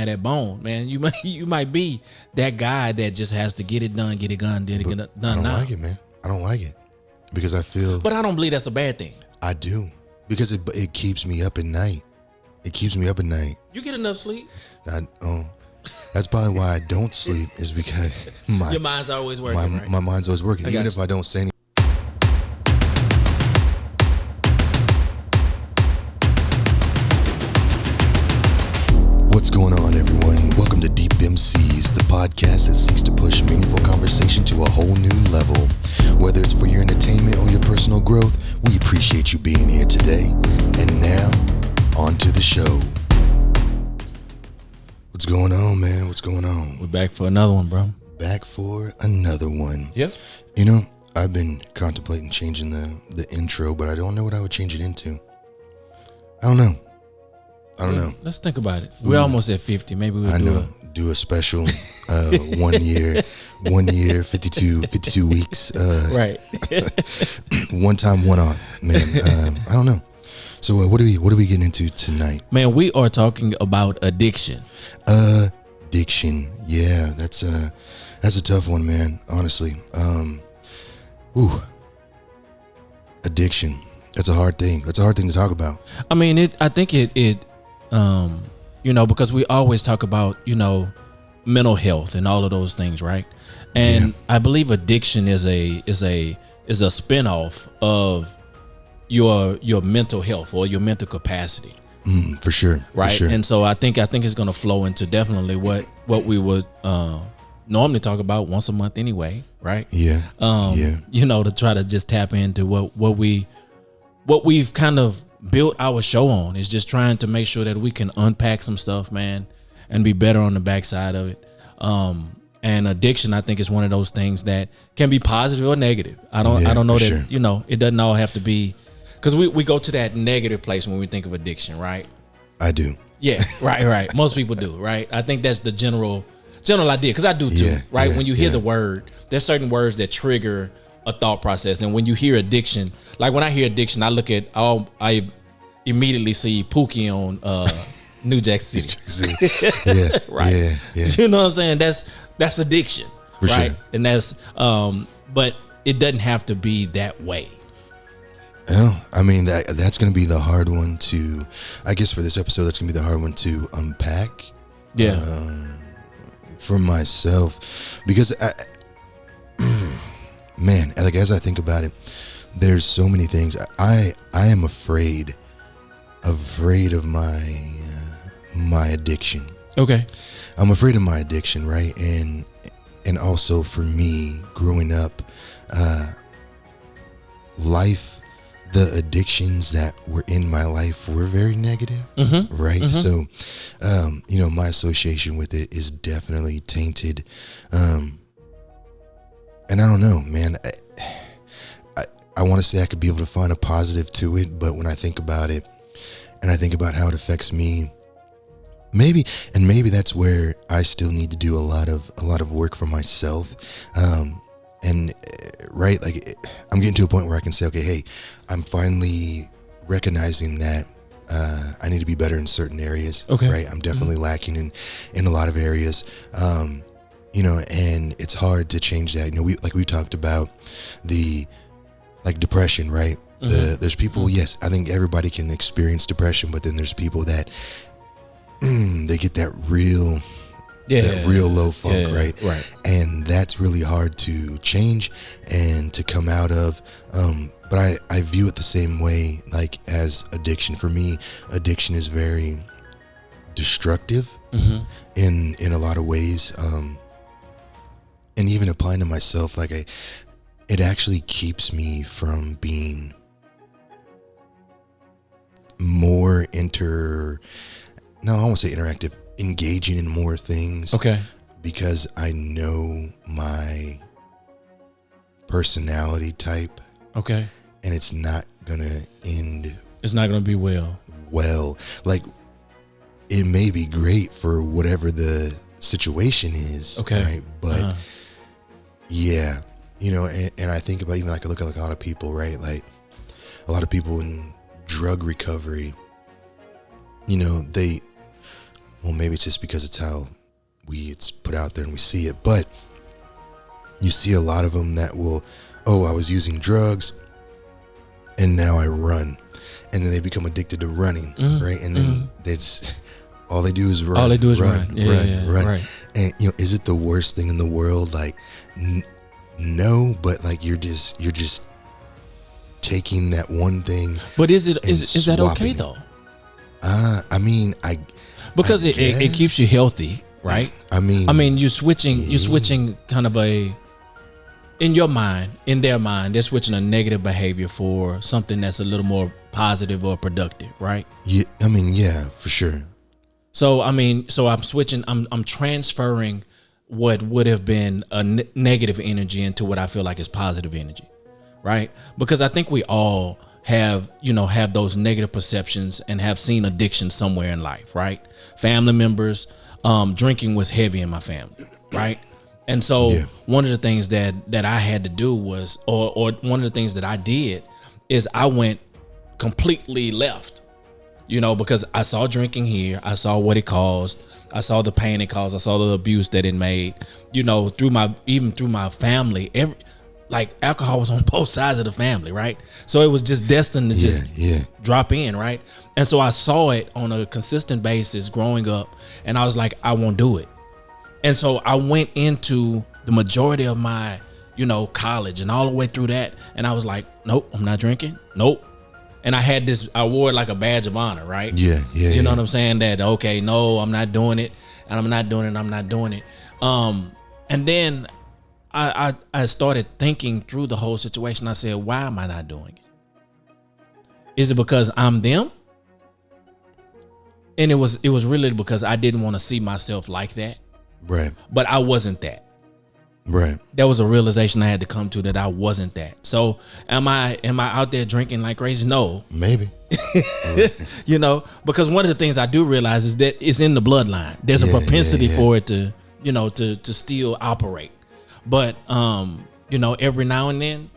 that bone, man. You might be that guy that just has to get it done, get it done, get it done. I don't now. like it, man. I don't like it because I feel. But I don't believe that's a bad thing. I do because it keeps me up at night. It keeps me up at night. You get enough sleep. That's probably why I don't sleep is because your mind's always working. Right? My mind's always working, even if I don't say anything. What's going on, everyone? Welcome to Deep MCs, the podcast that seeks to push meaningful conversation to a whole new level. Whether it's for your entertainment or your personal growth, we appreciate you being here today. And now, on to the show. What's going on, man? What's going on? We're back for another one, bro. Back for another one. Yep. You know, I've been contemplating changing the intro, but I don't know what I would change it into. I don't know. Let's think about it. We're almost at 50. Maybe we'll do a special 1 year, 52 weeks. Right. One time, one off, man. I don't know. So what are we getting into tonight? Man, we are talking about addiction. Addiction. Yeah, that's a tough one, man. Honestly. Addiction. That's a hard thing. That's a hard thing to talk about. I mean, I think it because we always talk about, mental health and all of those things, right? And I believe addiction is a spinoff of your mental health or your mental capacity. For sure. Right. For sure. And so I think it's going to flow into definitely what we would normally talk about once a month anyway. Right. Yeah. To try to just tap into what we've kind of built our show on is just trying to make sure that we can unpack some stuff, man, and be better on the backside of it. And addiction, I think, is one of those things that can be positive or negative. I don't know that, sure. It doesn't all have to be, because we go to that negative place when we think of addiction, right? I do. Yeah, right. Most people do, right? I think that's the general idea, because I do too, right? When you hear the word, there's certain words that trigger a thought process. And when you hear addiction, like when I hear addiction, I immediately see Pookie on New Jack City. Yeah. Right. Yeah. You know what I'm saying? That's addiction. For right. Sure. And that's but it doesn't have to be that way. Well, I mean, that's going to be the hard one to, I guess for this episode, that's going to be the hard one to unpack. Yeah. For myself, because man, like as I think about it, there's so many things. I am afraid of my addiction. Okay. I'm afraid of my addiction, right? And also for me, growing up, the addictions that were in my life were very negative, right? So, my association with it is definitely tainted. And I don't know, man. I want to say I could be able to find a positive to it, but when I think about it, and I think about how it affects me, maybe that's where I still need to do a lot of work for myself. Right, like I'm getting to a point where I can say, okay, hey, I'm finally recognizing that I need to be better in certain areas. Okay. Right, I'm definitely lacking in a lot of areas. And it's hard to change that. We talked about depression, right? There's people, yes, I think everybody can experience depression, but then there's people that they get that real low funk, right? And that's really hard to change and to come out of. But I view it the same way, like as addiction. For me, addiction is very destructive in a lot of ways. And even applying to myself, it actually keeps me from being more I won't say interactive, engaging in more things. Okay. Because I know my personality type. Okay. And it's not gonna end. It's not gonna be well. Like it may be great for whatever the situation is. Okay. Right. But yeah, and I think about even I look at a lot of people, right? Like a lot of people in drug recovery, well, maybe it's just because it's how it's put out there and we see it, but you see a lot of them that will, oh, I was using drugs and now I run, and then they become addicted to running, right? And then it's all they do is run. All they do is run. Run. Right. And is it the worst thing in the world? Like, no, but like you're just taking that one thing. But is that okay though? I mean, because it keeps you healthy, right? I mean, you're switching kind of in your mind, in their mind, they're switching a negative behavior for something that's a little more positive or productive, right? Yeah, I mean, yeah, for sure. So I'm switching. I'm transferring what would have been a negative energy into what I feel like is positive energy, right? Because I think we all have those negative perceptions and have seen addiction somewhere in life, right? Family members, drinking was heavy in my family, right? And so one of the things that I had to do was, or one of the things that I did is I went completely left, because I saw drinking here. I saw what it caused. I saw the pain it caused. I saw the abuse that it made, through my family. Alcohol was on both sides of the family, right? So it was just destined to drop in, right? And so I saw it on a consistent basis growing up, and I was like, I won't do it. And so I went into the majority of my, college and all the way through that. And I was like, nope, I'm not drinking. Nope. And I wore it like a badge of honor, right? Yeah. You know what I'm saying? That, okay, no, I'm not doing it. And I'm not doing it. And then I started thinking through the whole situation. I said, why am I not doing it? Is it because I'm them? And it was really because I didn't want to see myself like that. Right. But I wasn't that. Right. That was a realization I had to come to, that I wasn't that. So am I out there drinking like crazy? No. Maybe. Because one of the things I do realize is that it's in the bloodline. There's a propensity for it to, to still operate. But every now and then,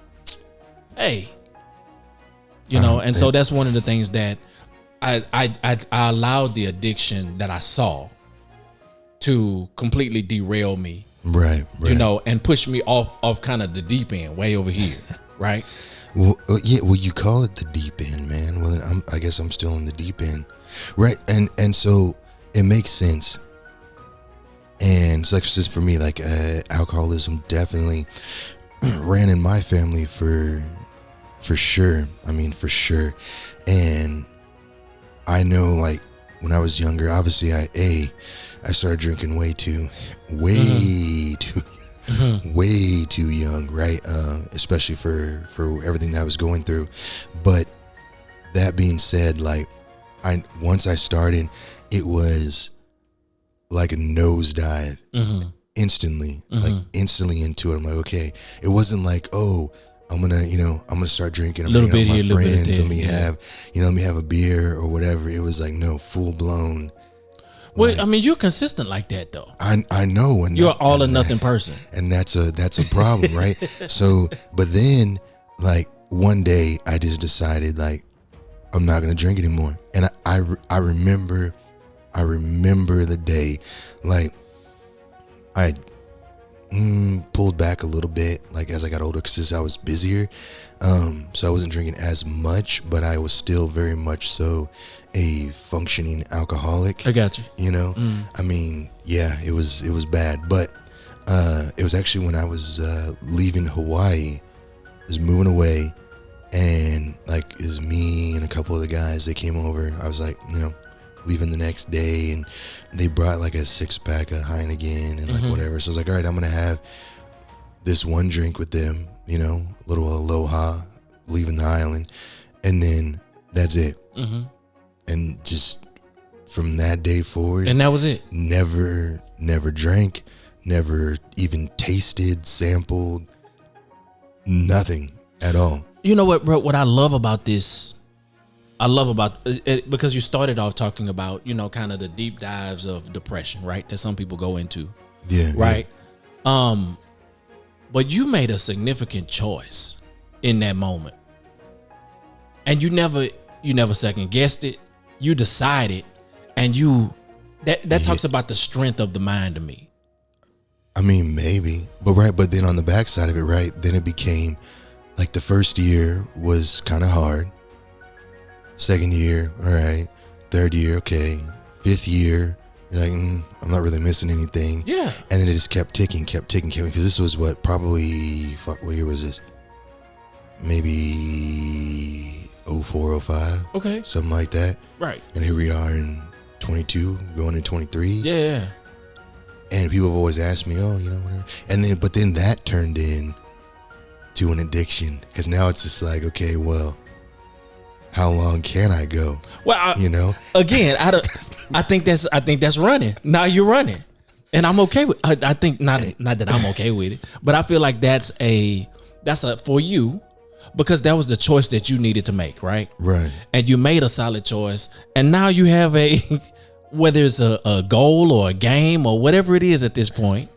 hey, and so that's one of the things that I allowed the addiction that I saw to completely derail me, right. And push me off kind of the deep end, way over here, right? Well, you call it the deep end, man. Well, I guess I'm still in the deep end, right? And so it makes sense. And it's like, just for me, like alcoholism definitely ran in my family for sure. I mean, for sure. And I know, like, when I was younger, obviously I started drinking way too young, right? Especially for everything that I was going through. But that being said, like, once I started, it was like a nosedive, instantly, like instantly into it. I'm like, okay, it wasn't like, oh, I'm gonna start drinking. I'm gonna hang out with my friends. Let me have a beer or whatever. It was like, no, full blown. Well, I mean, you're consistent like that though. I know, and you're all or nothing person, and that's a problem, right? So, but then, like, one day I just decided, like, I'm not gonna drink anymore, and I remember the day, like, I pulled back a little bit, like, as I got older, because I was busier, so I wasn't drinking as much, but I was still very much so a functioning alcoholic. I got you. I mean, yeah, it was bad, but it was actually when I was leaving Hawaii, I was moving away, and like, it was me and a couple of the guys, they came over. I was like, leaving the next day, and they brought like a 6-pack of Heineken and like whatever. So I was like, all right, I'm gonna have this one drink with them, a little aloha, leaving the island, and then that's it. And just from that day forward, and that was it. Never drank, never even tasted, sampled, nothing at all. You know what, bro? What I love about this, because you started off talking about, kind of the deep dives of depression, right? That some people go into. Yeah. Right. Yeah. But you made a significant choice in that moment. And you never second guessed it. You decided, and you That talks about the strength of the mind to me. I mean, maybe, but then on the backside of it, right? Then it became like the first year was kind of hard. Second year, all right. Third year, okay. Fifth year, you're like, I'm not really missing anything. Yeah. And then it just kept ticking. Because this was what what year was this? Maybe 04, 05. Okay. Something like that. Right. And here we are in 22, going in 23. Yeah. And people have always asked me, whatever. And but then that turned in to an addiction. Because now it's just like, okay, well, how long can I go? Well, again, I think that's running. Now you're running, and I'm okay with. I think not that I'm okay with it, but I feel like that's a for you, because that was the choice that you needed to make, right? Right. And you made a solid choice, and now you have whether it's a goal or a game or whatever it is at this point,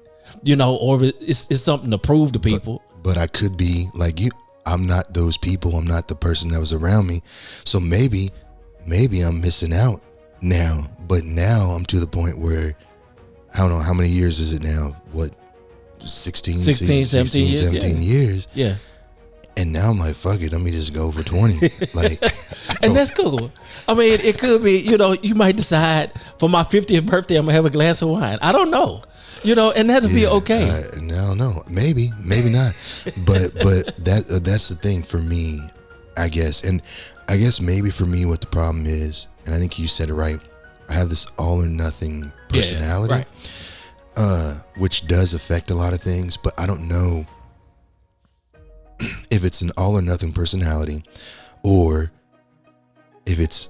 or it's something to prove to people. But I could be like you. I'm not those people. I'm not the person that was around me. So maybe I'm missing out now. But now I'm to the point where, I don't know, how many years is it now? What, 17 years? Yeah. And now I'm like, fuck it, let me just go for 20. Like, and that's cool. I mean, it could be, you might decide for my 50th birthday, I'm going to have a glass of wine. I don't know. And that'll be okay. No, maybe not. But that's the thing for me, I guess. And I guess maybe for me, what the problem is, and I think you said it right, I have this all or nothing personality, right. Which does affect a lot of things. But I don't know if it's an all or nothing personality, or if it's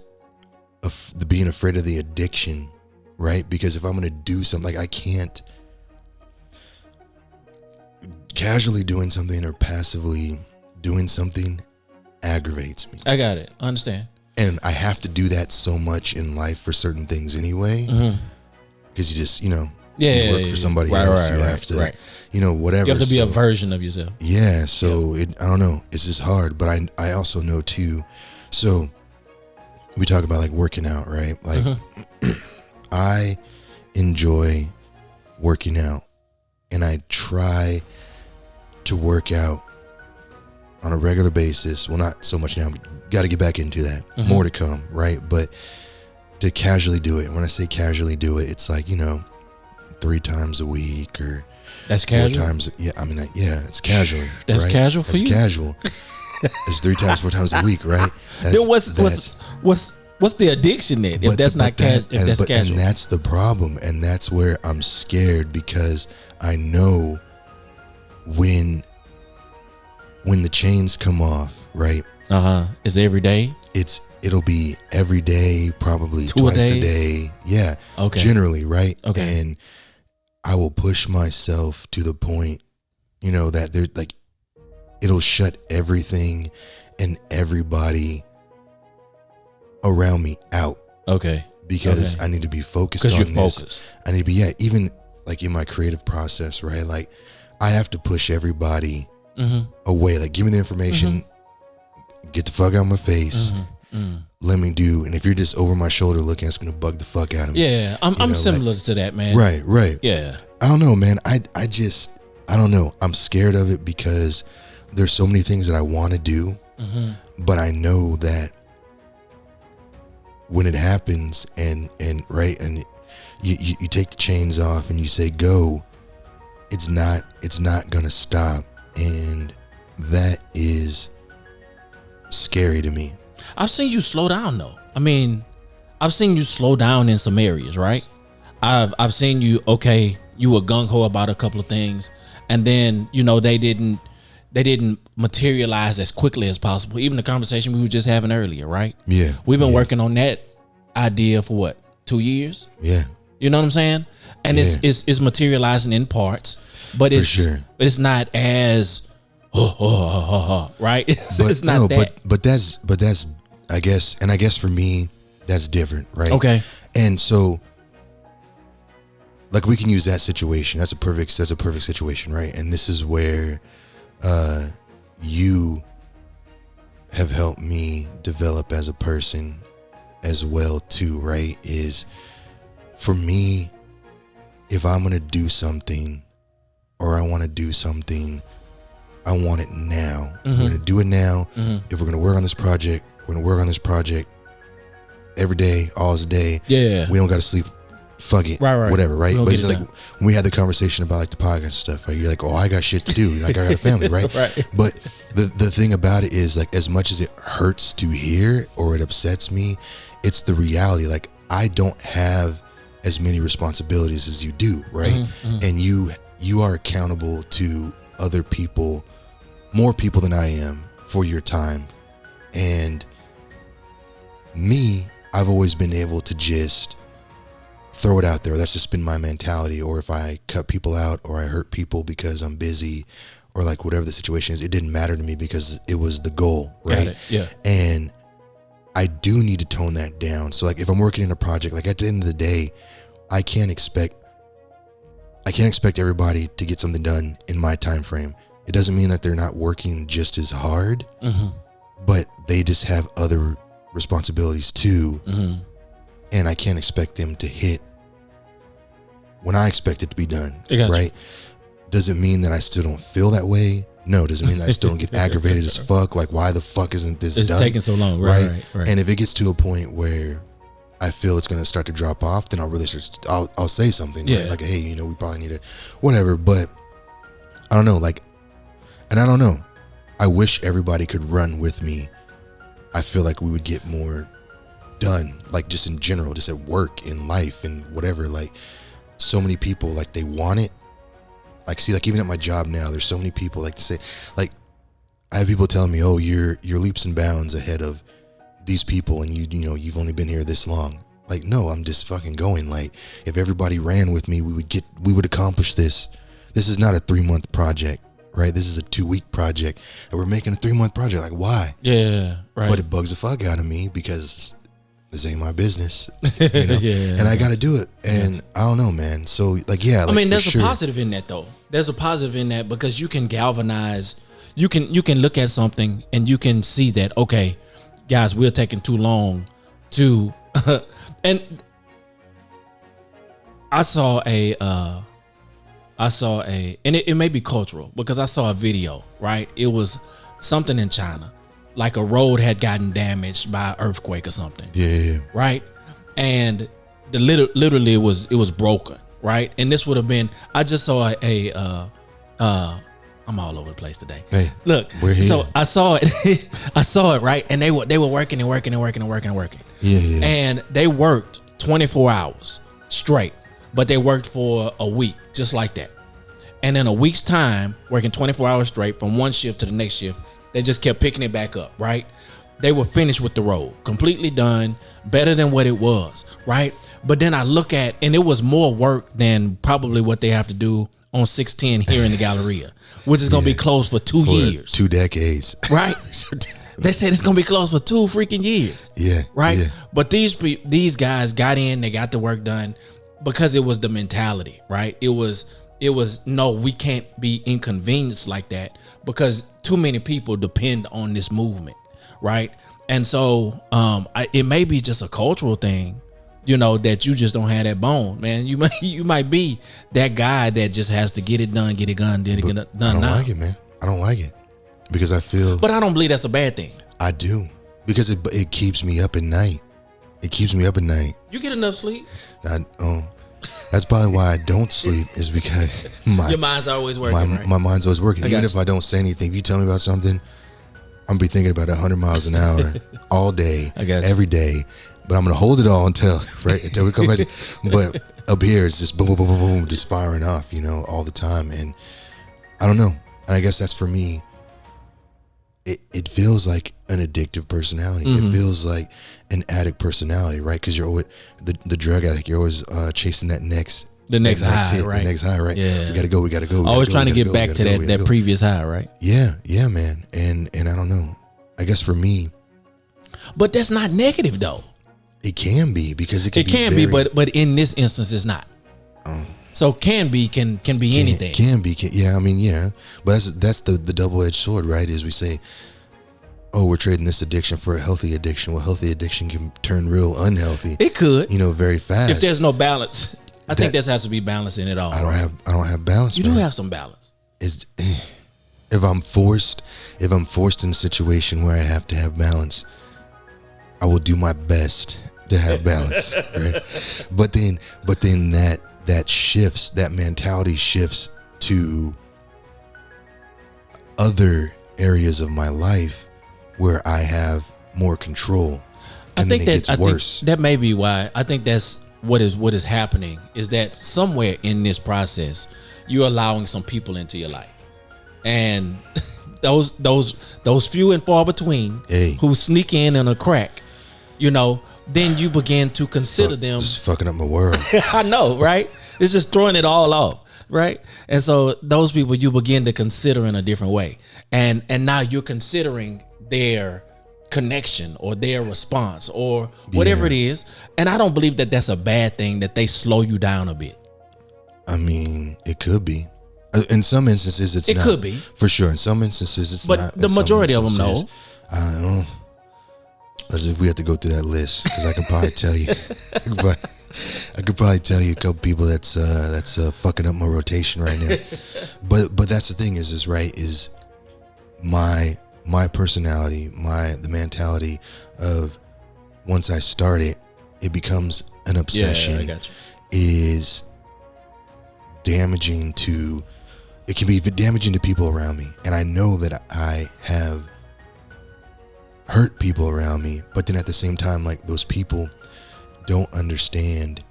being afraid of the addiction, right? Because if I'm going to do something, like I can't. Casually doing something or passively doing something aggravates me. I got it. I understand. And I have to do that so much in life for certain things anyway. Because you just, you work for somebody else. You have to, whatever. You have to be a version of yourself. Yeah. So I don't know. It's just hard. But I also know too. So we talk about like working out, right? Like I enjoy working out, and I try to work out on a regular basis. Well, not so much now. Got to get back into that. More to come, right? But to casually do it. When I say casually do it, it's like 3 times a week or that's 4 casual. times. Yeah, I mean, it's casually. That's right? casual for that's you. Casual. It's 3 times, 4 times a week, right? Then what's the addiction then? If that's not casual, if that's casual, and that's the problem, and that's where I'm scared, because I know when the chains come off, right? Is it every day? It'll be every day, probably twice a day. Yeah. Okay. Generally, right? Okay. And I will push myself to the point, that they're like, it'll shut everything and everybody around me out. Okay. Because I need to be focused on this. Because you're focused. I need to be, even like in my creative process, right? Like I have to push everybody away. Like, give me the information, get the fuck out of my face. Let me do. And if you're just over my shoulder looking, it's gonna bug the fuck out of me. Yeah, I'm similar to that, man. Right. Yeah. I don't know, man. I don't know. I'm scared of it because there's so many things that I want to do, but I know that when it happens and you take the chains off and you say go, it's not gonna stop, and that is scary to me. I've seen you slow down though. I mean, I've seen you slow down in some areas, right? I've seen you, you were gung-ho about a couple of things, and then they didn't materialize as quickly as possible. Even the conversation we were just having earlier, right? Yeah. We've been working on that idea for what, 2 years? Yeah. You know what I'm saying? And it's materializing in parts, but it's not as right? It's not that. But that's I guess for me that's different, right? Okay. And so, like, we can use that situation. That's a perfect situation, right? And this is where you have helped me develop as a person as well too, right? Is for me, if I'm going to do something or I want to do something, I want it now. We're going to do it now. If we're going to work on this project, we're going to work on this project every day, all day. Yeah. We don't got to sleep. Fuck it. Right. Whatever, right? But it's like when we had the conversation about like the podcast stuff, like, you're like, oh, I got shit to do. Like, I got a family, right? Right. But the thing about it is, like, as much as it hurts to hear or it upsets me, it's the reality. Like, I don't have as many responsibilities as you do, right? And you are accountable to other people, more people than I am, for your time. And me, I've always been able to just throw it out there. That's just been my mentality. Or if I cut people out or I hurt people because I'm busy or like whatever the situation is, it didn't matter to me because it was the goal, right? Yeah. And I do need to tone that down. So like if I'm working in a project, like at the end of the day, I can't expect everybody to get something done in my time frame. It doesn't mean that they're not working just as hard, but they just have other responsibilities too. And I can't expect them to hit when I expect it to be done, right? Does it mean that I still don't feel that way? No. Does it mean that I still don't get aggravated as fuck? Like, why the fuck isn't this done? It's taking so long, right? And if it gets to a point where I feel it's going to start to drop off, then I'll say something, right? Like, hey, you know, we probably need to, whatever. But I don't know, like, and I don't know. I wish everybody could run with me. I feel like we would get more done, like just in general, just at work, in life, and whatever. Like, so many people, like, they want it. Like, see, like, even at my job now, there's so many people, like, to say, like, I have people telling me, oh, you're leaps and bounds ahead of these people, and you know, you've only been here this long. Like, no, I'm just fucking going. Like, if everybody ran with me, we would accomplish this. This is not a 3-month project, right? This is a 2-week project, and we're making a 3-month project. Like, why? Yeah, right. But it bugs the fuck out of me because this ain't my business, you know? And I got to do it. And I don't know, man. So like, yeah, like, I mean, there's a positive in that though. There's a positive in that because you can galvanize, you can look at something and you can see that, okay, guys, we're taking too long to, and I saw and it may be cultural because I saw a video, right? It was something in China. Like a road had gotten damaged by an earthquake or something. Yeah. Right. And literally it was broken. Right. And this would have been, I just saw I'm all over the place today. Hey, look, we're here. So I saw it. I saw it. Right. And they were working. Yeah. And they worked 24 hours straight, but they worked for a week just like that. And in a week's time, working 24 hours straight from one shift to the next shift, they just kept picking it back up, right? They were finished with the road, completely done, better than what it was, right? But then I look at, and it was more work than probably what they have to do on 610 here in the Galleria, which is going to be closed for 2 years. 2 decades. Right? They said it's going to be closed for 2 freaking years. Yeah. Right? Yeah. But these guys got in, they got the work done because it was the mentality, right? It was no, we can't be inconvenienced like that because too many people depend on this movement, right? And so it may be just a cultural thing, you know, that you just don't have that bone, man. You might be that guy that just has to get it done, done. I don't like it, man. I don't like it because I feel. But I don't believe that's a bad thing. I do because it keeps me up at night. It keeps me up at night. You get enough sleep? That's probably why I don't sleep, is because your mind's always working, right? My mind's always working. Even if I don't say anything, if you tell me about something, I'm gonna be thinking about 100 miles an hour all day, every day. But I'm gonna hold it all until we come back. But up here, it's just boom, boom, boom, boom, boom, just firing off, you know, all the time. And I don't know. And I guess that's for me. It feels like an addictive personality. It feels like an addict personality, right? Because you're always the drug addict. You're always chasing that next hit, right? The next high, right? Yeah. We gotta go. Always trying to get back to that previous high, right? Yeah, man. And I don't know. I guess for me, but that's not negative though. It can be because it can be, but in this instance, it's not. So can be anything. Can be. Yeah, I mean, yeah. But that's the double-edged sword, right? As we say, oh, we're trading this addiction for a healthy addiction. Well, healthy addiction can turn real unhealthy. It could, very fast. if there's no balance. I think there has to be balance in it all. I don't have balance. You do have some balance. If I'm forced in a situation where I have to have balance, I will do my best to have balance. Right? But then that shifts, that mentality shifts to other areas of my life where I have more control, and then it gets worse. That may be why. I think that's what is happening, is that somewhere in this process you're allowing some people into your life, and those few and far between who sneak in a crack, then you begin to consider them just fucking up my world. I know, right? It's just throwing it all off, right? And so those people you begin to consider in a different way, and now you're considering their connection or their response or whatever it is. And I don't believe that that's a bad thing, that they slow you down a bit. I mean, it could be. In some instances, it's not. It could be. For sure. In some instances, it's not. But the majority of them, no. I don't know. As if we have to go through that list, because I can probably tell you. I could probably tell you a couple people that's fucking up my rotation right now. But that's the thing is my personality, the mentality of once I start it becomes an obsession. I got you. Is damaging to. It can be damaging to people around me, and I know that I have hurt people around me, but then at the same time, like, those people don't understand.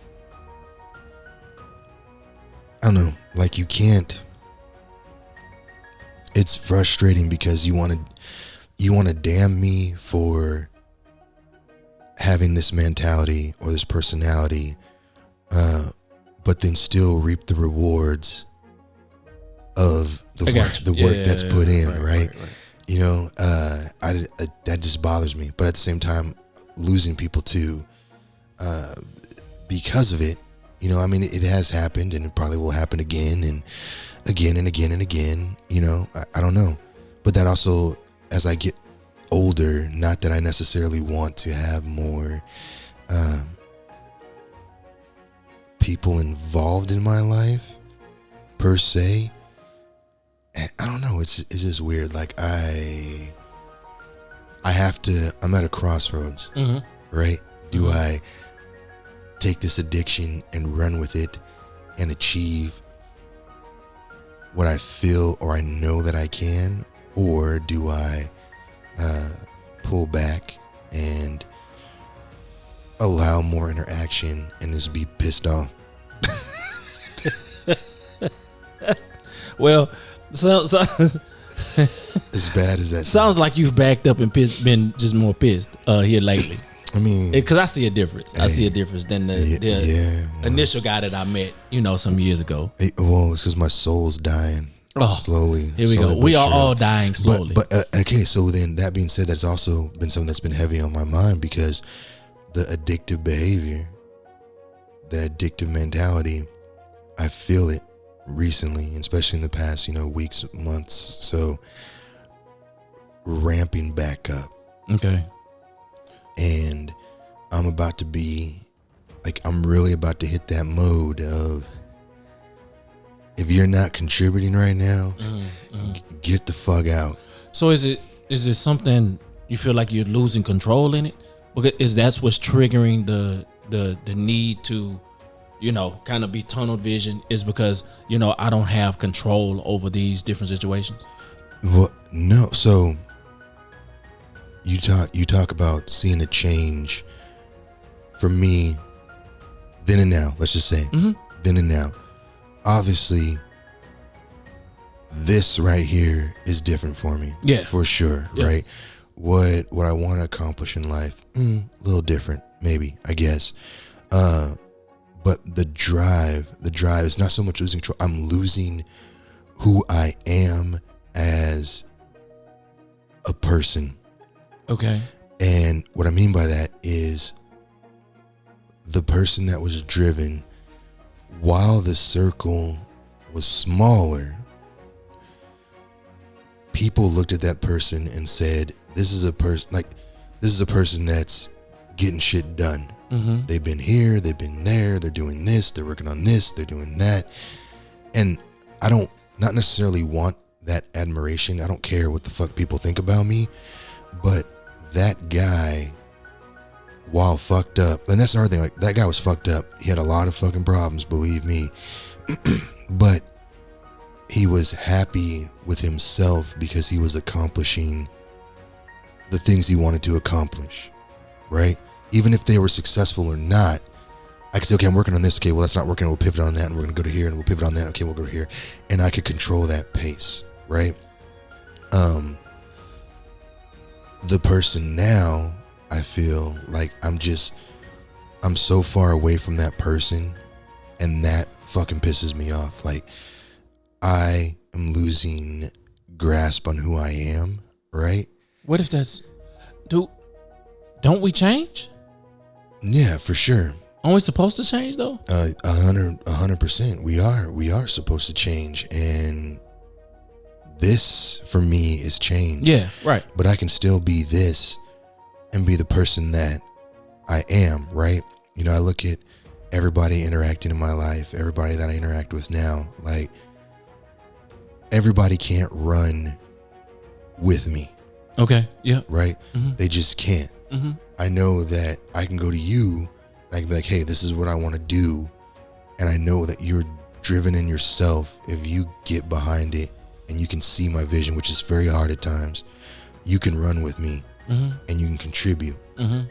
I don't know, like, you can't. It's frustrating because you want to damn me for having this mentality or this personality, but then still reap the rewards of the work that's put in, right? That just bothers me. But at the same time, losing people too, because of it, I mean, it has happened, and it probably will happen again and again and again and again. I don't know, but that also, as I get older, not that I necessarily want to have more people involved in my life per se. I don't know. It's just weird. Like, I'm at a crossroads, right? Do I take this addiction and run with it and achieve what I feel or I know that I can, or do I pull back and allow more interaction and just be pissed off? Well, so as bad as that sounds like you've backed up and been just more pissed here lately. I mean, because I see a difference. I see a difference than the initial guy that I met, some years ago. It's because my soul's dying slowly. Here we go. We are all dying slowly. But okay, so then that being said, that's also been something that's been heavy on my mind, because the addictive behavior, the addictive mentality, I feel it recently, especially in the past, weeks, months. So ramping back up. Okay. And I'm about to be I'm really about to hit that mode of, if you're not contributing right now, get the fuck out. So is it something you feel like you're losing control in it? Because that's what's triggering the need to, kind of be tunnel vision, is because, I don't have control over these different situations? Well, no. So you talk about seeing a change for me then and now. Let's just say then and now. Obviously, this right here is different for me. Yeah, for sure. Yeah. Right. What I want to accomplish in life, a little different, maybe, I guess. But the drive is not so much losing control. I'm losing who I am as a person. Okay. And what I mean by that is the person that was driven, while the circle was smaller, people looked at that person and said, this is a person that's getting shit done. They've been here, they've been there, they're doing this, they're working on this, they're doing that. And I don't not necessarily want that admiration. I don't care what the fuck people think about me, but that guy, while fucked up, and that's the hard thing, like that guy was fucked up. He had a lot of fucking problems, believe me. But he was happy with himself because he was accomplishing the things he wanted to accomplish, right? Even if they were successful or not, I could say, okay, I'm working on this. Okay, well, that's not working. We'll pivot on that, and we're going to go to here, and we'll pivot on that. Okay, we'll go to here. And I could control that pace, right? The person now, I feel like I'm so far away from that person, and that fucking pisses me off. Like, I am losing grasp on who I am, right? What if that's, don't we change? Yeah, for sure. Aren't we supposed to change though? 100%. We are supposed to change, and this for me is change. Yeah, right. But I can still be this and be the person that I am, right? You know, I look at everybody interacting in my life, everybody that I interact with now, like everybody can't run with me. Okay. Yeah. Right? They just can't. I know that I can go to you and I can be like, hey, this is what I want to do. And I know that you're driven in yourself. If you get behind it and you can see my vision, which is very hard at times, you can run with me and you can contribute,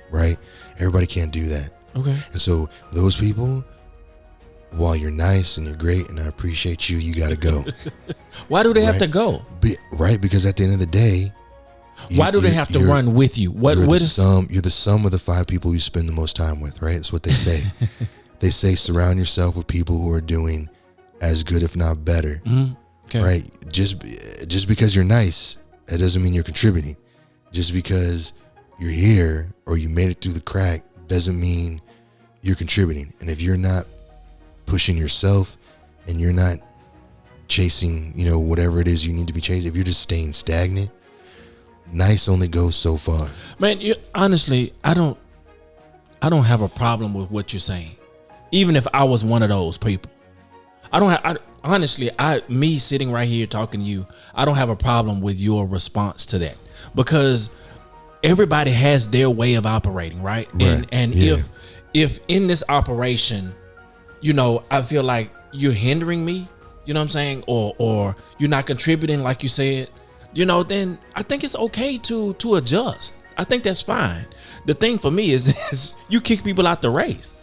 right? Everybody can't do that. Okay. And so those people, while you're nice and you're great and I appreciate you, you got to go. Why do they have to go? Right, because at the end of the day, why do they have to run with you? You're the sum of the 5 people you spend the most time with, right? That's what they say. They say surround yourself with people who are doing as good, if not better. Okay. Right? Just because you're nice, that doesn't mean you're contributing. Just because you're here or you made it through the crack doesn't mean you're contributing. And if you're not pushing yourself and you're not chasing, you know, whatever it is you need to be chasing, if you're just staying stagnant, nice only goes so far. Man, honestly, I don't have a problem with what you're saying. Even if I was one of those people, me sitting right here talking to you, I don't have a problem with your response to that, because everybody has their way of operating, right? And if in this operation, you know, I feel like you're hindering me, you know what I'm saying, or you're not contributing like you said, you know, then I think it's okay to adjust. I think that's fine. The thing for me is you kick people out the race.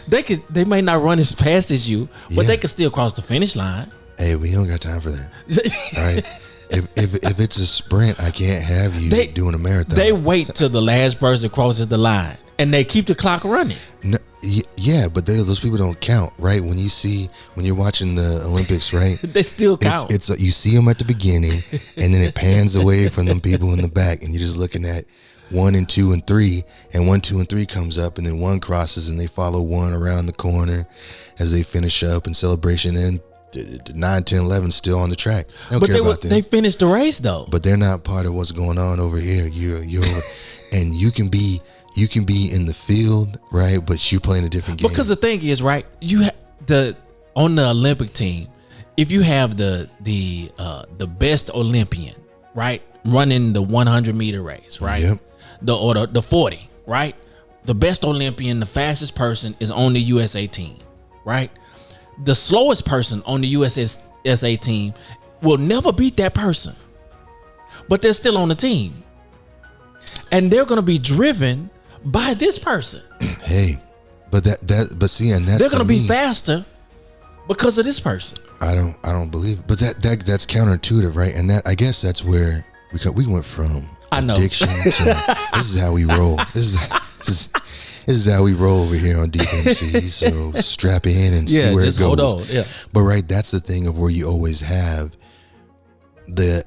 They may not run as fast as you, but they can still cross the finish line. Hey, we don't got time for that. All right. If it's a sprint, I can't have you doing a marathon. They wait till the last person crosses the line and they keep the clock running. No, yeah, but those people don't count, right? When you're watching the Olympics, right? They still count. It's you see them at the beginning, and then it pans away from them people in the back, and you're just looking at 1 and 2 and 3, and 1, 2, and 3 comes up, and then 1 crosses, and they follow 1 around the corner as they finish up in celebration, and 9, 10, 11 still on the track. They finished the race though. But they're not part of what's going on over here. And you can be in the field, right? But you're playing a different game. Because the thing is, right? On the Olympic team, if you have the best Olympian, right, running the 100-meter race, right, yep. the 40, right, the best Olympian, the fastest person is on the USA team, right. The slowest person on the USA team will never beat that person, but they're still on the team, and they're going to be driven by this person. Hey, but that's they're going to be faster because of this person. I don't believe it. But that's counterintuitive, right? And that, I guess that's where we went from addiction to this is how we roll. This is how we roll over here on DMC. So strap in and see where it goes. Hold on. Yeah. But right, that's the thing of where you always have the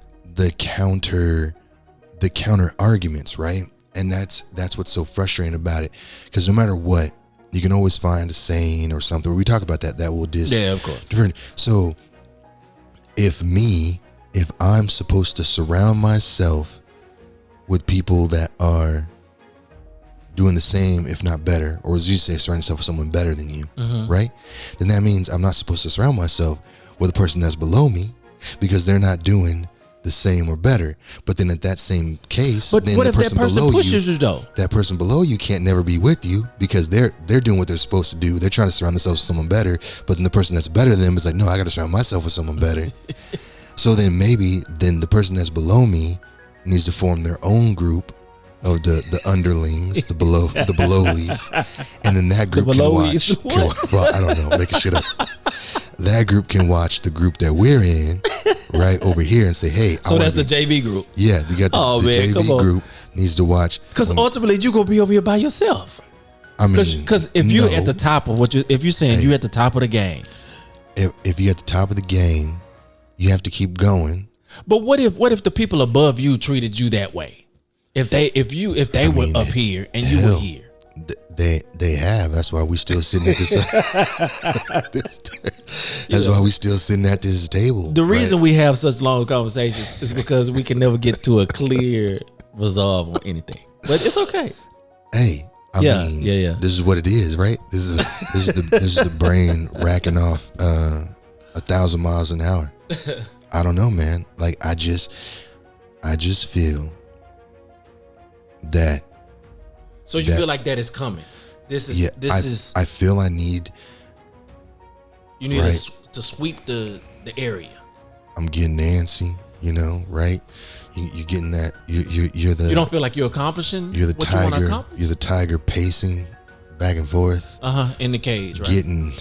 counter arguments, right? And that's what's so frustrating about it, because no matter what, you can always find a saying or something. We talk about that will of course. Different. So if I'm supposed to surround myself with people that are doing the same, if not better, or as you say, surround yourself with someone better than you, right? Then that means I'm not supposed to surround myself with a person that's below me because they're not doing the same or better. But then at that same case, but then what the if that person below pushes you though? That person below you can't never be with you because they're doing what they're supposed to do. They're trying to surround themselves with someone better, but then the person that's better than them is like, no, I got to surround myself with someone better. So then maybe then the person that's below me needs to form their own group of the underlings, the belowlies, and then that group can watch. Well, I don't know, making shit up. That group can watch the group that we're in, right over here, and say, "Hey." So that's the JV group. Yeah, you got the JV group needs to watch because ultimately you gonna be over here by yourself. I mean, because if you're at the top of if you're saying you're at the top of the game, if you're at the top of the game, you have to keep going. But what if the people above you treated you that way? If they were up here and you were here. They have. That's why we still sitting at this. That's why we still sitting at this table. The reason we have such long conversations is because we can never get to a clear resolve on anything. But it's okay. Hey, I mean, this is what it is, right? This is the brain racking off 1,000 miles an hour. I don't know, man. Like I just feel that. So you feel like that is coming. This is. I feel I need. You need to sweep the area. I'm getting antsy, right? You're getting that. You're the. You don't feel like you're accomplishing. You're the what tiger. You want to accomplish? You're the tiger pacing back and forth. In the cage, right? Getting.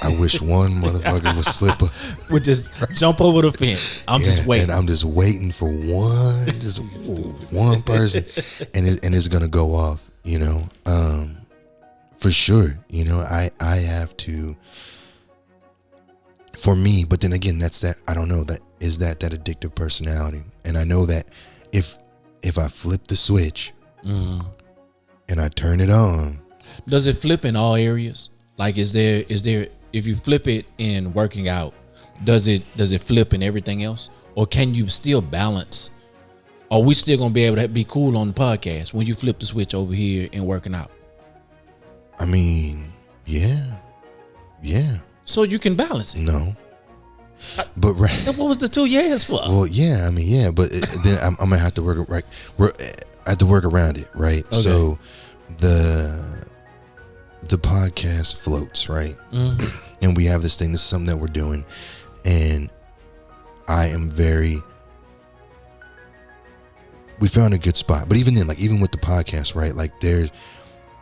I wish one motherfucker would slip would just jump over the fence. I'm just waiting. And I'm just waiting for one person, and it's gonna go off. For sure. I have to. For me, but then again, that's that. I don't know that is that addictive personality, and I know that if I flip the switch and I turn it on, does it flip in all areas? Like, is there if you flip it in working out, does it flip in everything else, or can you still balance? Are we still gonna be able to be cool on the podcast when you flip the switch over here and working out? I mean, yeah. So you can balance it. No, but right. What was the 2 years for? Well, yeah. I mean, yeah, but then I'm gonna have to work right. I have to work around it, right? Okay. So the podcast floats, right? And we have this thing. This is something that we're doing, and I am we found a good spot. But even then, like even with the podcast, right? Like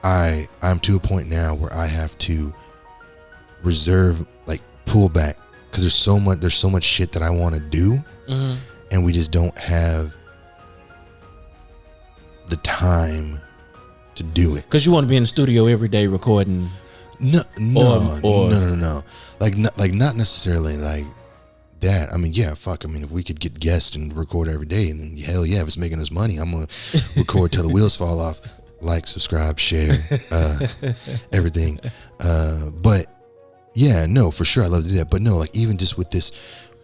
I'm to a point now where I have to reserve, like pull back, because there's so much shit that I want to do, and we just don't have the time to do it. Because you want to be in the studio every day recording. No. Like not necessarily like that. I mean, yeah, fuck. I mean, if we could get guests and record every day, and hell yeah, if it's making us money, I'm gonna record till the wheels fall off. Like, subscribe, share, everything. But yeah, no, for sure, I love to do that. But no, like even just with this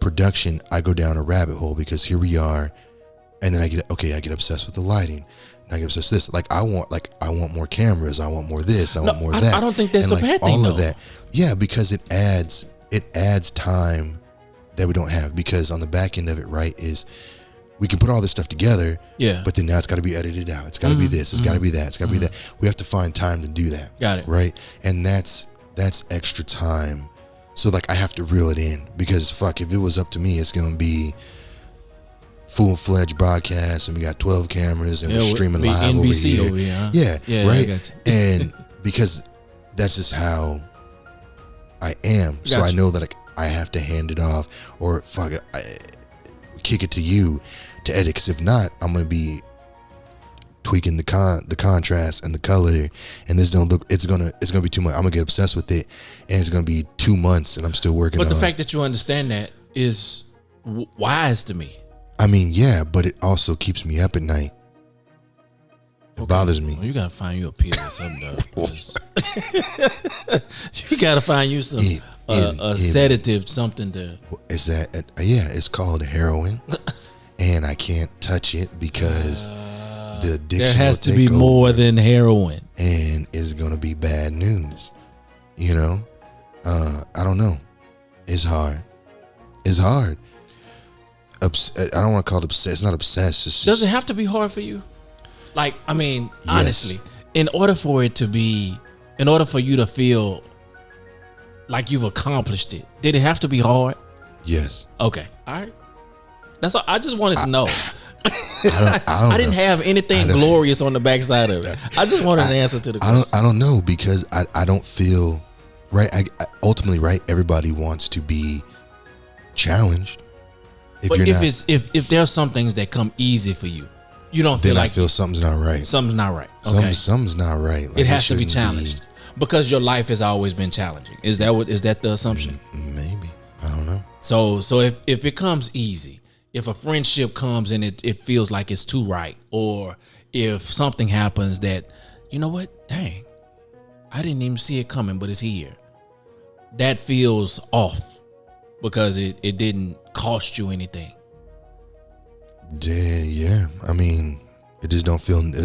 production, I go down a rabbit hole because here we are, and then I get obsessed with the lighting. I get obsessed with this. Like I want more cameras. I want more this. I want more that. I don't think that's and a bad thing. All though. of that. Yeah, because it adds time that we don't have. Because on the back end of it, right, is we can put all this stuff together. Yeah. But then now it's got to be edited out. It's got to be this. It's got to be that. It's got to be that. We have to find time to do that. Got it. Right. And that's extra time. So like I have to reel it in, because fuck, if it was up to me, it's gonna be full-fledged broadcast, and we got 12 cameras, and we're streaming live NBC over here. Huh? Yeah, right. And because that's just how I am, so I know that like, I have to hand it off, or fuck it, kick it to you to edit. Because if not, I'm gonna be tweaking the contrast and the color, and this don't look. It's gonna be too much. I'm gonna get obsessed with it, and it's gonna be 2 months, and I'm still working. But the fact that you understand that is wise to me. I mean, yeah, but it also keeps me up at night. It bothers me. Well, you gotta find you a pill or something, though. You gotta find you some a sedative, something to. Is that? Yeah, it's called heroin, and I can't touch it because the addiction there has to be more than heroin, and it's gonna be bad news. You know, I don't know. It's hard. It's hard. I don't want to call it obsessed. It's not obsessed. It's Does it have to be hard for you? Like, I mean, honestly, in order for you to feel like you've accomplished it, did it have to be hard? Yes. Okay. All right. That's all. I just wanted to know. I didn't have anything glorious on the backside of it. I just wanted an answer to the question. I don't know, because I don't feel right. Ultimately, right, everybody wants to be challenged. If there's some things that come easy for you, you don't feel like I feel something's not right. Something's not right. Okay. Something's not right. Like, it has to be challenged because your life has always been challenging. Is that the assumption? Maybe. I don't know. So if it comes easy, if a friendship comes and it feels like it's too right, or if something happens that, you know what, dang, I didn't even see it coming, but it's here. That feels off because it didn't cost you anything. Yeah. I mean, it doesn't feel normal. It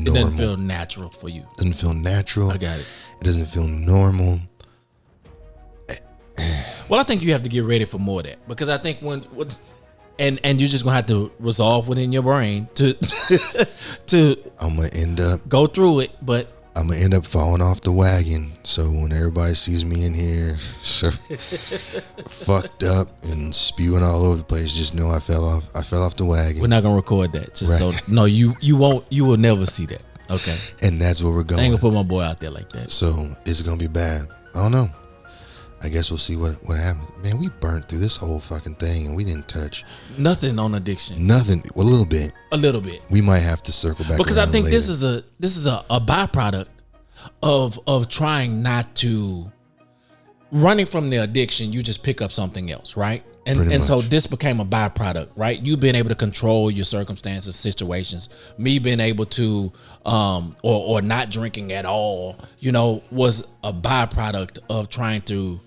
doesn't feel natural for you. It doesn't feel natural. I got it. It doesn't feel normal. Well, I think you have to get ready for more of that, because I think and you're just gonna have to resolve within your brain to I'm gonna end up go through it, but I'm gonna end up falling off the wagon. So when everybody sees me in here fucked up and spewing all over the place, just know I fell off the wagon. We're not gonna record that. Just right. So no, you will never see that. Okay. And that's where we're going. I ain't gonna put my boy out there like that. So it's gonna be bad. I don't know. I guess we'll see what happens. Man, we burnt through this whole fucking thing and we didn't touch nothing on addiction. Nothing. Well, a little bit. A little bit. We might have to circle back because I think later. this is a byproduct of trying not to running from the addiction. You just pick up something else, right? And so this became a byproduct, right? You being able to control your circumstances, situations. Me being able to or not drinking at all, was a byproduct of trying to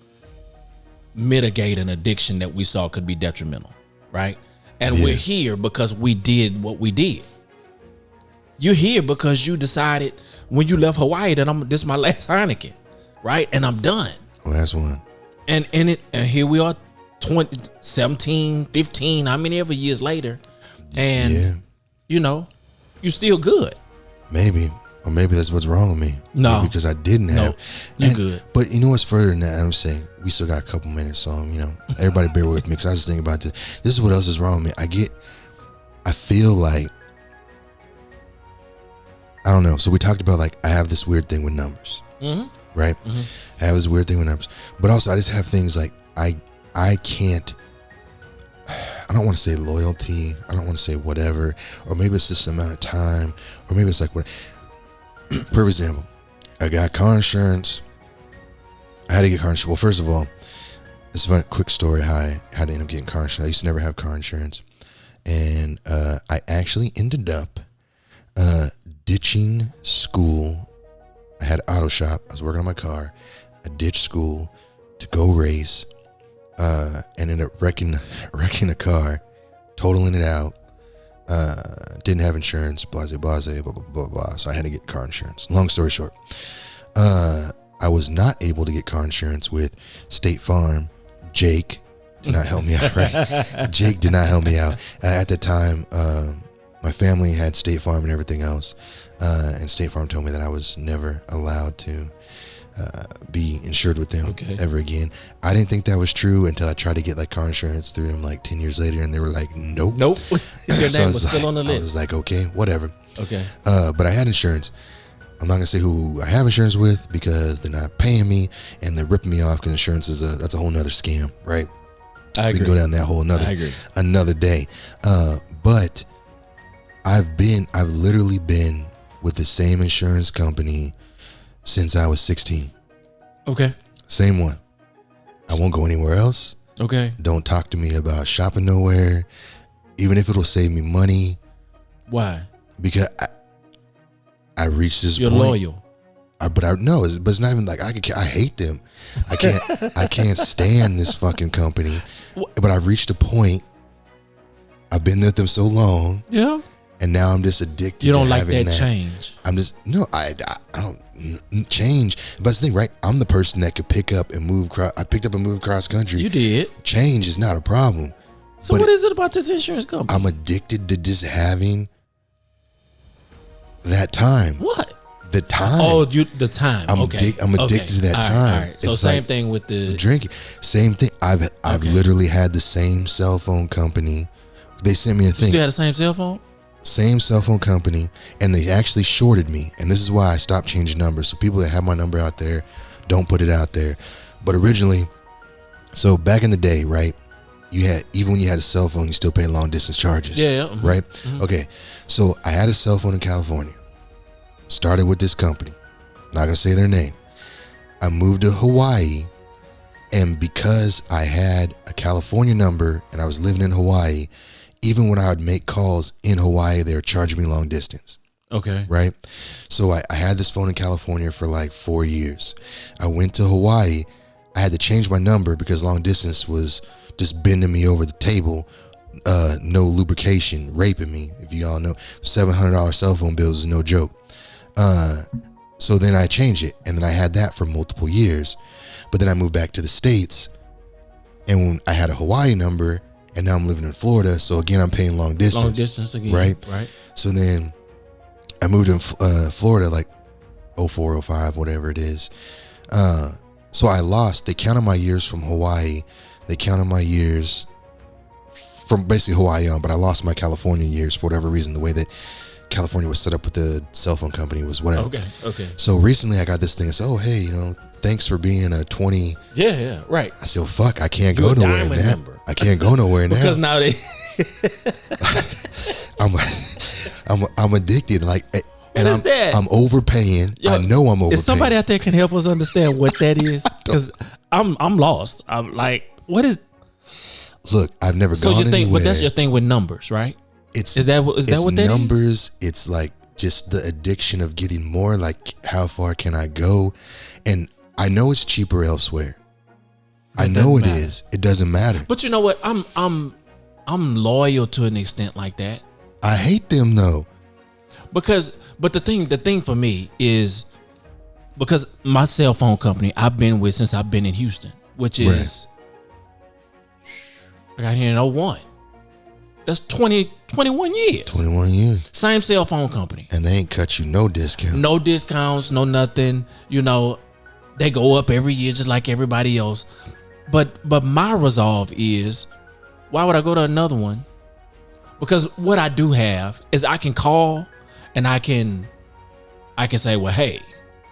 mitigate an addiction that we saw could be detrimental, right? And we're here because we did what we did. You're here because you decided when you left Hawaii that this is my last Heineken, right? And I'm done. Last one. And here we are 17, 15, how many ever years later. And you're still good. Maybe. Or maybe that's what's wrong with me. No. Maybe because I didn't have. You're good. But you know what's further than that? I'm saying we still got a couple minutes, so everybody bear with me because I was thinking about this. This is what else is wrong with me. I feel like, I don't know. So we talked about I have this weird thing with numbers, right? Mm-hmm. I have this weird thing with numbers, but also I just have things like I can't. I don't want to say loyalty. I don't want to say whatever, or maybe it's this amount of time, or maybe it's like what. For example, I got car insurance. I had to get car insurance. Well, first of all, it's a fun, quick story how I had to end up getting car insurance. I used to never have car insurance, and I actually ended up ditching school. I had an auto shop. I was working on my car. I ditched school to go race, and ended up wrecking a car, totaling it out. Didn't have insurance, blase, blah, blah, blah, blah. So I had to get car insurance. Long story short, I was not able to get car insurance with State Farm. Jake did not help me out, right? Jake did not help me out. At the time, my family had State Farm and everything else. And State Farm told me that I was never allowed to be insured with them ever again. I didn't think that was true until I tried to get car insurance through them 10 years later, and they were like, nope. Your name was still on the list. I was like, okay, whatever. Okay. But I had insurance. I'm not gonna say who I have insurance with because they're not paying me and they're ripping me off because insurance that's a whole nother scam, right? I agree. We can go down that whole another day. But I've literally been with the same insurance company since I was 16. Okay. Same one. I won't go anywhere else. Okay. Don't talk to me about shopping nowhere, even if it'll save me money. Why? Because I reached this You're point. You're loyal. But it's not even I hate them. I can't stand this fucking company. But I've reached a point. I've been with them so long. Yeah. And now I'm just addicted. You don't like that change. I'm just I don't change. But that's the thing, right? I'm the person that could pick up and move. I picked up and moved cross country. You did. Change is not a problem. So what is it about this insurance company? I'm addicted to just having that time. What? The time. Oh, the time. I'm addicted to that time. All right. So same thing with the drinking. Same thing. I've literally had the same cell phone company. They sent me a thing. You still had the same cell phone? Same cell phone company, and they actually shorted me. And this is why I stopped changing numbers. So people that have my number out there, don't put it out there. But originally, so back in the day, right? You had, even when you had a cell phone, you still paid long distance charges. Yeah. Right? Okay. So I had a cell phone in California. Started with this company. Not gonna say their name. I moved to Hawaii, and because I had a California number and I was living in Hawaii, even when I would make calls in Hawaii, they were charging me long distance. Okay. Right? So I had this phone in California for like 4 years. I went to Hawaii. I had to change my number because long distance was just bending me over the table. No lubrication, raping me. If you all know, $700 cell phone bills is no joke. So then I changed it, and then I had that for multiple years. But then I moved back to the States, and when I had a Hawaii number, and now I'm living in Florida. So again, I'm paying long distance. Long distance again. Right. So then I moved in Florida like 04, 05, whatever it is. So I lost. They counted my years from Hawaii. They counted my years from basically Hawaii on, but I lost my California years for whatever reason. The way that California was set up with the cell phone company was whatever. Okay. So recently I got this thing. I said, oh, hey, thanks for being a 20. Yeah, right. I said, well, fuck, I can't go nowhere now. Member. I can't go nowhere now. Because now they I'm addicted. Like, and I'm overpaying. Yo, I know I'm overpaying. If somebody out there can help us understand what that is, because I'm lost. I'm like, what is? Look, I've never gone anywhere. But that's your thing with numbers, right? Is that what that numbers, is? It's like just the addiction of getting more. Like, how far can I go? And I know it's cheaper elsewhere. I know it is. It doesn't matter. But you know what? I'm loyal to an extent like that. I hate them though. But the thing for me is, because my cell phone company I've been with since I've been in Houston, which is I got here in 01. That's 21 years. 21 years. Same cell phone company. And they ain't cut you no discount. No discounts, no nothing. They go up every year just like everybody else. But my resolve is, why would I go to another one? Because what I do have is I can call and I can say, well, hey,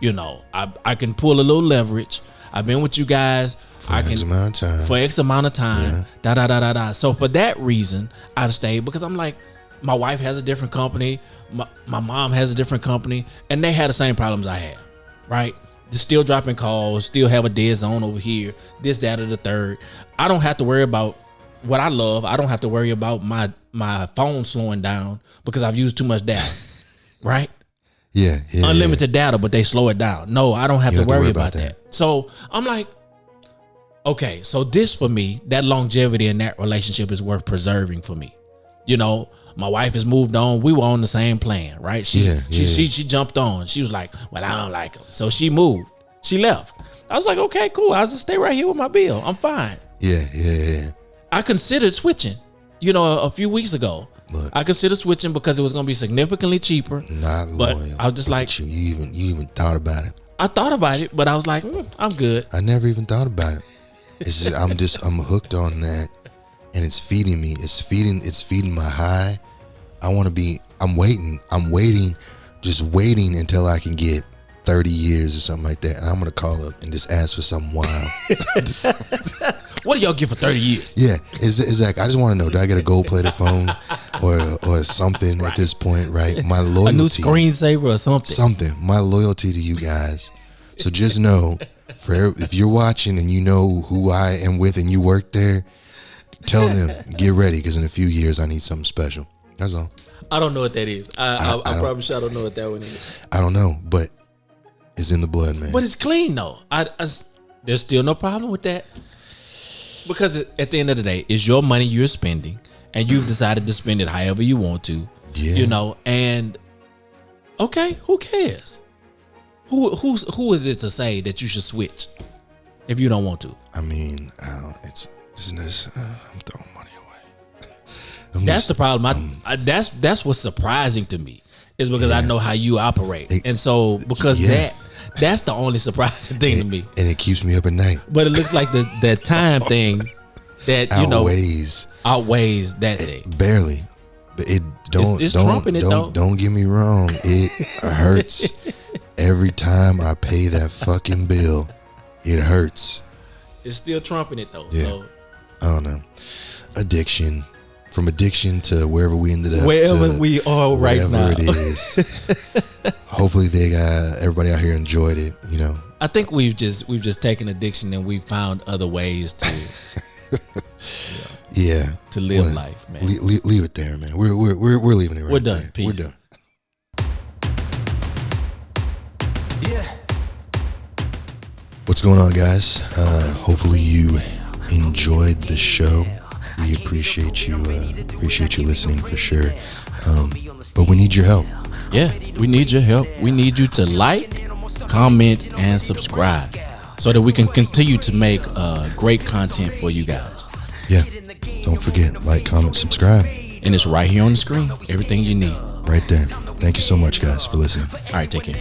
I can pull a little leverage. I've been with you guys for X amount of time. Yeah. So for that reason, I've stayed, because I'm like, my wife has a different company. My mom has a different company, and they had the same problems I have, right? They're still dropping calls, still have a dead zone over here, this, that, or the third. I don't have to worry about what I love. I don't have to worry about my phone slowing down because I've used too much data, right? Yeah. Unlimited data, but they slow it down. No, I don't have to worry about that. So I'm like, okay, so this for me, that longevity in that relationship is worth preserving for me. My wife has moved on. We were on the same plan, right? She jumped on. She was like, well, I don't like him. So she moved. She left. I was like, okay, cool. I'll just stay right here with my bill. I'm fine. Yeah. I considered switching, a few weeks ago. Look, I considered switching because it was going to be significantly cheaper. Not loyal. But I was just like, you even thought about it. I thought about it, but I was like, I'm good. I never even thought about it. It's just I'm hooked on that, and it's feeding me. It's feeding my high. I'm waiting, just waiting until I can get 30 years or something like that. And I'm gonna call up and just ask for something wild. What do y'all get for 30 years? Yeah, it's like, I just want to know, do I get a gold-plated phone or something at this point, right? My loyalty, a new screensaver or something. Something. My loyalty to you guys. So just know, if you're watching and you know who I am with and you work there, tell them, get ready, because in a few years I need something special. That's all. I don't know what that is. I promise you I don't know what that one is. I don't know, but it's in the blood, man. But it's clean though. There's still no problem with that, because at the end of the day, it's your money you're spending, and you've decided to spend it however you want to. Yeah. You know, and okay, who cares? Who is it to say that you should switch if you don't want to? I mean, it's I'm throwing money away. That's the problem. That's what's surprising to me, is because I know how you operate, and so because that's the only surprising thing to me, and it keeps me up at night. But it looks like the time thing that outweighs that thing barely, but it's trumping it though. Don't get me wrong, it hurts every time I pay that fucking bill. It hurts. It's still trumping it though. Yeah. So I don't know. Addiction. From addiction to wherever we ended up. Wherever we are right now. Whatever it is. Hopefully everybody out here enjoyed it, you know. I think we've just taken addiction and we found other ways to to live life, man. Leave it there, man. We're leaving it right. We're done. There. Peace. We're done. Yeah. What's going on, guys? Hopefully you enjoyed the show. We appreciate you listening for sure. But we need your help. Yeah, we need your help. We need you to like, comment, and subscribe so that we can continue to make great content for you guys. Yeah. Don't forget, like, comment, subscribe. And it's right here on the screen. Everything you need. Right there. Thank you so much, guys, for listening. All right, take care.